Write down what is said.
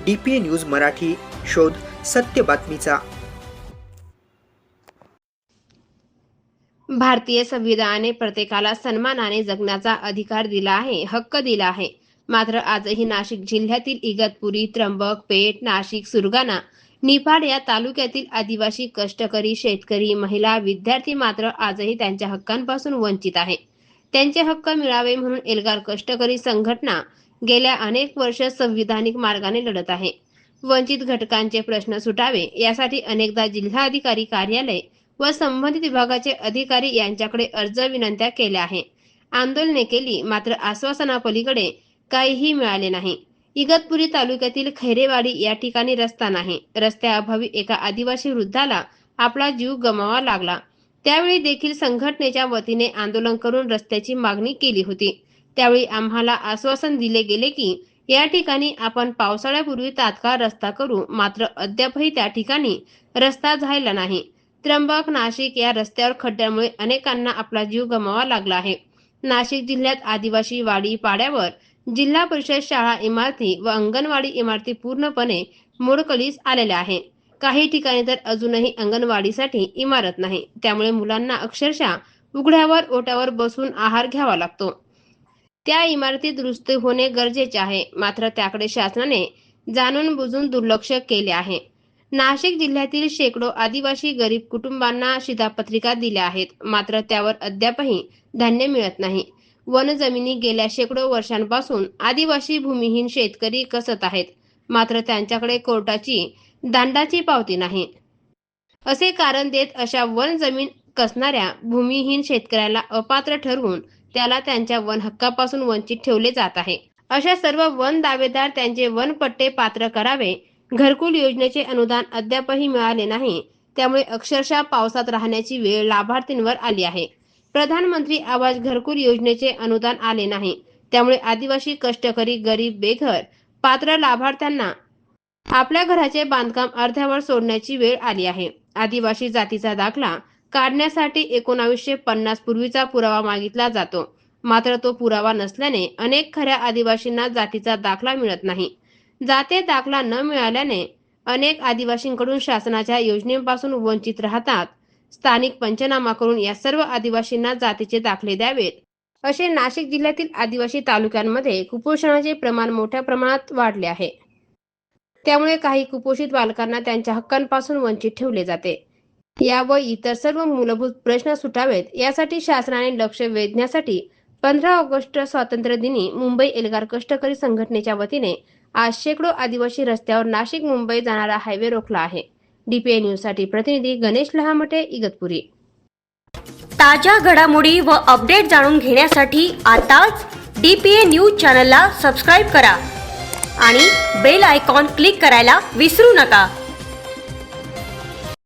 DPA news Marathi, शोध सत्य बातमीचा। भारतीय संविधानाने प्रत्येकाला सन्मानाने जगण्याचा अधिकार दिला आहे, हक्क दिला आहे। मात्र आजही नाशिक जिल्ह्यातील इगतपुरी, त्र्यंबक, पेठ, नाशिक, सुरगाणा, निफाड या तालुक्यातील आदिवासी, कष्टकरी, शेतकरी, महिला, विद्यार्थी मात्र आजही त्यांच्या हक्कांपासून वंचित आहे। त्यांचे हक्क मिळावे म्हणून एल्गार कष्टकरी संघटना गेल्या अनेक वर्ष संविधानिक मार्गाने लढत आहे। वंचित घटकांचे प्रश्न सुटावे यासाठी अनेकदा जिल्हाधिकारी कार्यालय व संबंधित विभागाचे अधिकारी यांच्याकडे अर्ज विनंत्या केल्या आहे, आंदोलने केली, मात्र आश्वासनापलीकडे काहीही मिळाले नाही। इगतपुरी तालुक्यातील खैरेवाडी या ठिकाणी रस्ता नाही। रस्त्याअभावी एका आदिवासी वृद्धाला आपला जीव गमवावा लागला। त्यावेळी देखील संघटनेच्या वतीने आंदोलन करून रस्त्याची मागणी केली होती। त्यावेळी आम्हाला आश्वासन दिले गेले की या ठिकाणी आपण पावसाळ्यापूर्वी तात्काळ रस्ता करू, मात्र अद्यापही त्या ठिकाणी रस्ता झालेला नाही। त्र्यंबक, नाशिक या रस्त्यावर खड्ड्यामुळे अनेकांना आपला जीव गमवावा लागला आहे। नाशिक जिल्ह्यात आदिवासी वाडी पाड्यावर जिल्हा परिषद शाळा इमारती व अंगणवाडी इमारती पूर्णपणे मोडकळीस आलेल्या आहे। काही ठिकाणी तर अजूनही अंगणवाडीसाठी इमारत नाही। त्यामुळे मुलांना अक्षरशः उघड्यावर ओट्यावर बसून आहार घ्यावा लागतो। त्या इमारती दुरुस्त होणे गरजेचे आहे, मात्र त्याकडे शासनाने जाणून बुजून दुर्लक्ष केले आहे। नाशिक जिल्ह्यातील शेकडो आदिवासी गरीब कुटुंबांना शिधापत्रिका दिल्या आहेत, मात्र त्यावर अद्यापही धान्य मिळत नाही। वन जमिनी गेल्या शेकडो वर्षांपासून आदिवासी भूमिहीन शेतकरी कसत आहेत, मात्र त्यांच्याकडे कोर्टाची दंडाची पावती नाही। असे कारण देत अशा वन जमीन कसणाऱ्या भूमिहीन शेतकऱ्याला अपात्र ठरवून त्याला त्यांच्या वन हक्कापासून वंचित ठेवले जात आहे। अशा सर्व वन दावेदार त्यांचे वन पट्टे पात्र करावे। घरकुल योजनेचे अनुदान अद्यापही मिळाले नाही, त्यामुळे अक्षरशः पावसात राहण्याची वेळ लाभार्थींवर आली आहे। प्रधानमंत्री आवास घरकुल योजनेचे अनुदान आले नाही, त्यामुळे आदिवासी, कष्टकरी, गरीब, बेघर पात्र लाभार्थ्यांना आपल्या घराचे बांधकाम अर्ध्यावर सोडण्याची वेळ आली आहे। आदिवासी जातीचा दाखला काढण्यासाठी 1950 पूर्वीचा पुरावा मागितला जातो, मात्र तो पुरावा नसल्याने अनेक खऱ्या आदिवासींना जातीचा दाखला मिळत नाही। जाती दाखला न मिळाल्याने अनेक आदिवासींकडून शासनाच्या योजनेपासून वंचित राहतात। स्थानिक पंचनामा करून या सर्व आदिवासींना जातीचे दाखले द्यावेत, असे नाशिक जिल्ह्यातील आदिवासी तालुक्यांमध्ये कुपोषणाचे प्रमाण मोठ्या प्रमाणात वाढले आहे। त्यामुळे काही कुपोषित बालकांना त्यांच्या हक्कांपासून वंचित ठेवले जाते। या व इतर सर्व मूलभूत प्रश्न सुटावेत यासाठी शासनाने लक्ष वेधण्यासाठी 15 ऑगस्ट स्वातंत्र्य दिनी मुंबई एल्गार कष्टकरी संघटनेच्या वतीने आज शेकडो आदिवासी रस्त्यावर नाशिक मुंबई जाणारा हायवे रोखला आहे। DPA न्यूज साठी प्रतिनिधी गणेश लहामटे, इगतपुरी। ताज्या घडामोडी व अपडेट जाणून घेण्यासाठी आताच DPA न्यूज चॅनलला सबस्क्राईब करा आणि बेल आयकॉन क्लिक करायला विसरू नका।